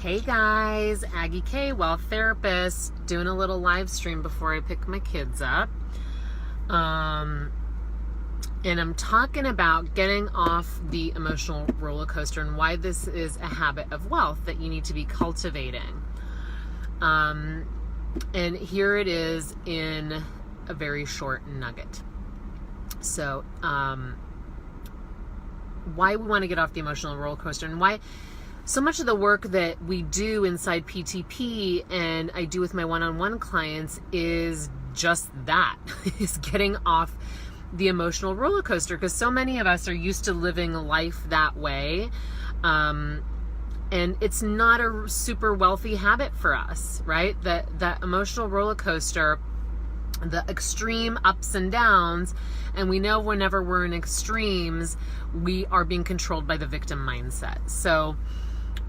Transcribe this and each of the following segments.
Hey guys, Aggie K, Wealth Therapist, doing a little live stream before I pick my kids up. And I'm talking about getting off the emotional roller coaster and why this is a habit of wealth that you need to be cultivating. And here it is in a very short nugget. So, why we want to get off the emotional roller coaster and why so much of the work that we do inside PTP and I do with my one-on-one clients is just that, is getting off the emotional roller coaster, because so many of us are used to living life that way. And it's not a super wealthy habit for us, right? That emotional roller coaster, the extreme ups and downs, and we know whenever we're in extremes, we are being controlled by the victim mindset. So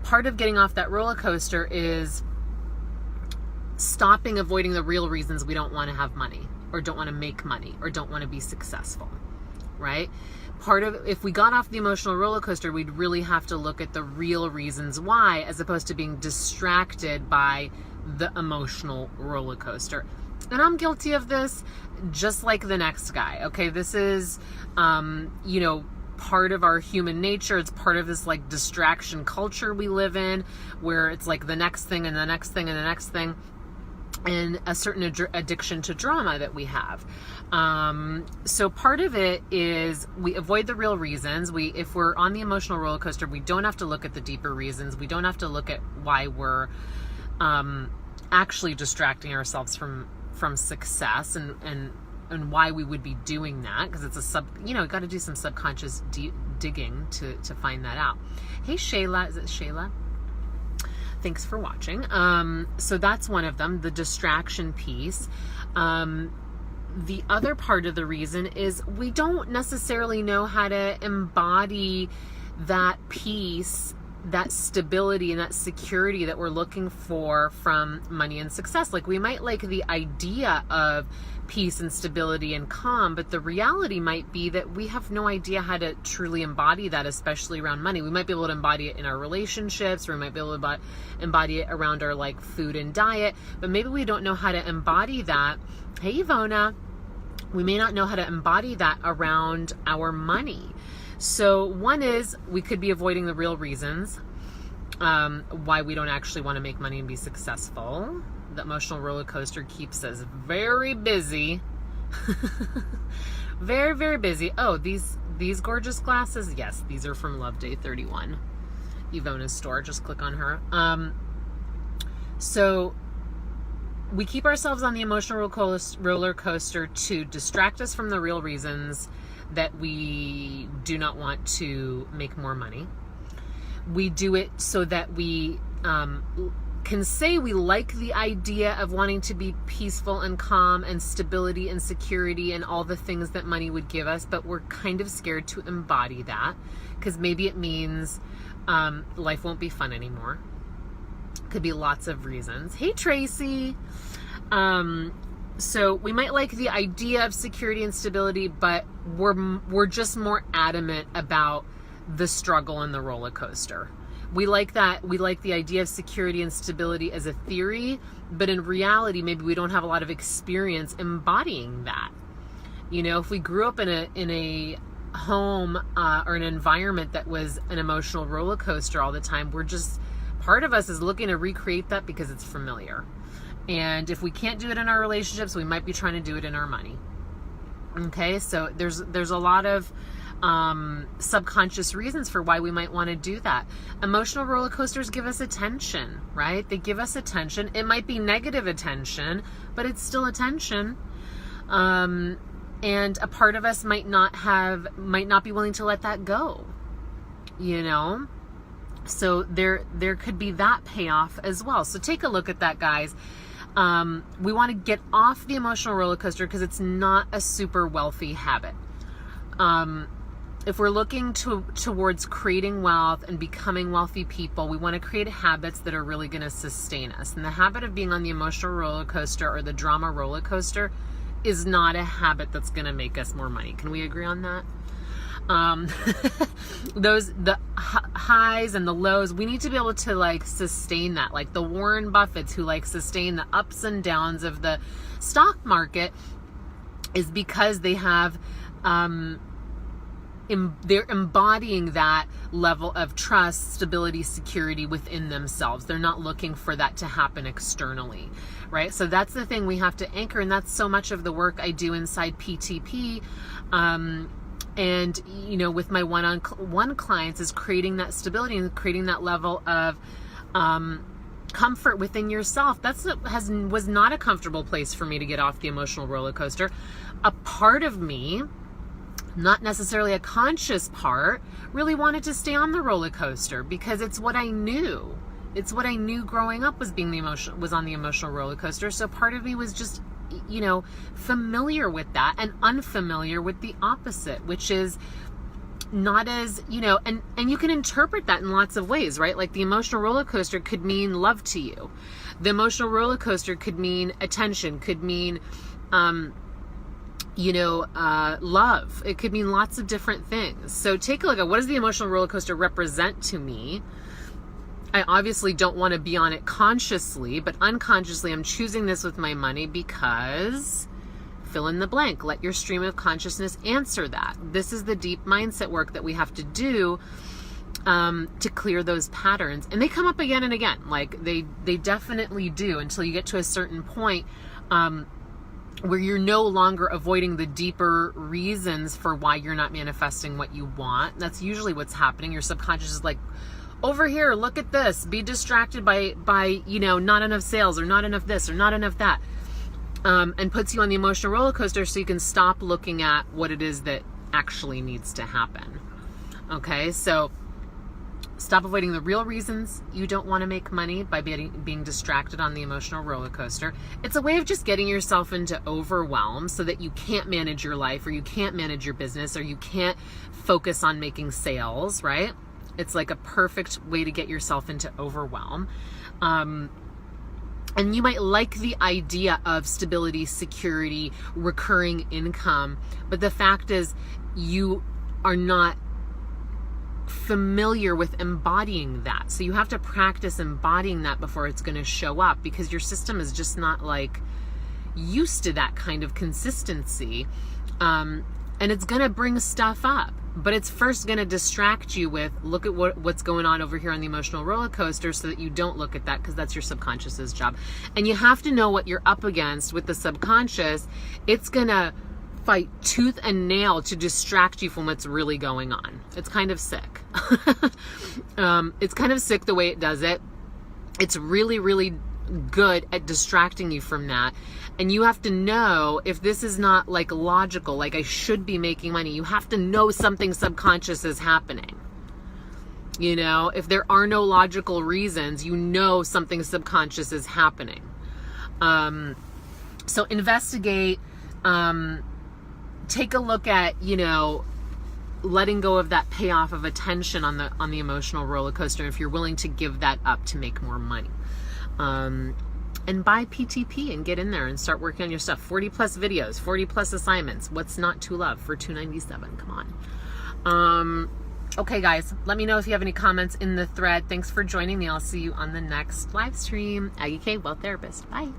part of getting off that roller coaster is stopping avoiding the real reasons we don't want to have money or don't want to make money or don't want to be successful, right? Part of, if we got off the emotional roller coaster, we'd really have to look at the real reasons why, as opposed to being distracted by the emotional roller coaster. And I'm guilty of this just like the next guy. Okay, this is, part of our human nature. It's part of this like distraction culture we live in, where it's like the next thing and the next thing and the next thing, and a certain addiction to drama that we have. So part of it is we avoid the real reasons. If we're on the emotional roller coaster, we don't have to look at the deeper reasons. We don't have to look at why we're actually distracting ourselves from success and why we would be doing that, because it's you got to do some subconscious digging to find that out. Hey Shayla, is it Shayla? Thanks for watching. So that's one of them, the distraction piece. The other part of the reason is we don't necessarily know how to embody that peace, that stability and that security that we're looking for from money and success. Like, we might like the idea of peace and stability and calm, but the reality might be that we have no idea how to truly embody that, especially around money. We might be able to embody it in our relationships, or we might be able to embody it around our like food and diet, but maybe we don't know how to embody that. Hey Ivona, we may not know how to embody that around our money. So one is, we could be avoiding the real reasons why we don't actually want to make money and be successful. The emotional roller coaster keeps us very busy. Very, very busy. Oh, these gorgeous glasses. Yes, these are from Love Day 31. Ivona's store. Just click on her. So we keep ourselves on the emotional roller coaster to distract us from the real reasons that we do not want to make more money. We do it so that we can say we like the idea of wanting to be peaceful and calm and stability and security and all the things that money would give us, but we're kind of scared to embody that, because maybe it means life won't be fun anymore. Could be lots of reasons. Hey Tracy. So we might like the idea of security and stability, but we're just more adamant about the struggle and the roller coaster. We like that. We like the idea of security and stability as a theory, but in reality, maybe we don't have a lot of experience embodying that. If we grew up in a home or an environment that was an emotional roller coaster all the time, part of us is looking to recreate that because it's familiar. And if we can't do it in our relationships, we might be trying to do it in our money. Okay, so there's a lot of subconscious reasons for why we might want to do that. Emotional roller coasters give us attention, right? They give us attention. It might be negative attention, but it's still attention. And a part of us might not be willing to let that go, So there could be that payoff as well. So take a look at that, guys. We want to get off the emotional roller coaster because it's not a super wealthy habit. If we're looking towards creating wealth and becoming wealthy people, we want to create habits that are really going to sustain us. And the habit of being on the emotional roller coaster or the drama roller coaster is not a habit that's going to make us more money. Can we agree on that? the highs and the lows, we need to be able to like sustain that. Like the Warren Buffetts who like sustain the ups and downs of the stock market is because they have, they're embodying that level of trust, stability, security within themselves. They're not looking for that to happen externally, right? So that's the thing we have to anchor, and that's so much of the work I do inside PTP. And, you know, with my one-on-one clients is creating that stability and creating that level of comfort within yourself. Was not a comfortable place for me to get off the emotional roller coaster. A part of me, not necessarily a conscious part, really wanted to stay on the roller coaster because it's what I knew. It's what I knew growing up was on the emotional roller coaster. So part of me was just, you know, familiar with that and unfamiliar with the opposite, which is not as, you know, and you can interpret that in lots of ways, right? Like the emotional roller coaster could mean love to you. The emotional roller coaster could mean attention, could mean, love. It could mean lots of different things. So take a look at what does the emotional roller coaster represent to me. I obviously don't want to be on it consciously, but unconsciously I'm choosing this with my money because fill in the blank. Let your stream of consciousness answer that. This is the deep mindset work that we have to do to clear those patterns. And they come up again and again. Like they definitely do until you get to a certain point where you're no longer avoiding the deeper reasons for why you're not manifesting what you want. That's usually what's happening. Your subconscious is like, over here, look at this. Be distracted by you know, not enough sales or not enough this or not enough that. And puts you on the emotional roller coaster so you can stop looking at what it is that actually needs to happen. Okay, so stop avoiding the real reasons you don't want to make money by being distracted on the emotional roller coaster. It's a way of just getting yourself into overwhelm so that you can't manage your life or you can't manage your business or you can't focus on making sales, right? It's like a perfect way to get yourself into overwhelm. And you might like the idea of stability, security, recurring income, but the fact is you are not familiar with embodying that. So you have to practice embodying that before it's going to show up because your system is just not like used to that kind of consistency. And it's going to bring stuff up. But it's first going to distract you with, look at what's going on over here on the emotional roller coaster so that you don't look at that because that's your subconscious's job. And you have to know what you're up against with the subconscious. It's going to fight tooth and nail to distract you from what's really going on. It's kind of sick. It's kind of sick the way it does it. It's really, really good at distracting you from that. And you have to know if this is not like logical, like I should be making money. You have to know something subconscious is happening. You know, if there are no logical reasons, you know something subconscious is happening. So investigate, take a look at, you know, letting go of that payoff of attention on the emotional roller coaster if you're willing to give that up to make more money. And buy PTP and get in there and start working on your stuff. 40 plus videos, 40 plus assignments. What's not to love for $297? Come on. Okay, guys, let me know if you have any comments in the thread. Thanks for joining me. I'll see you on the next live stream. Aggie K, Wealth Therapist. Bye.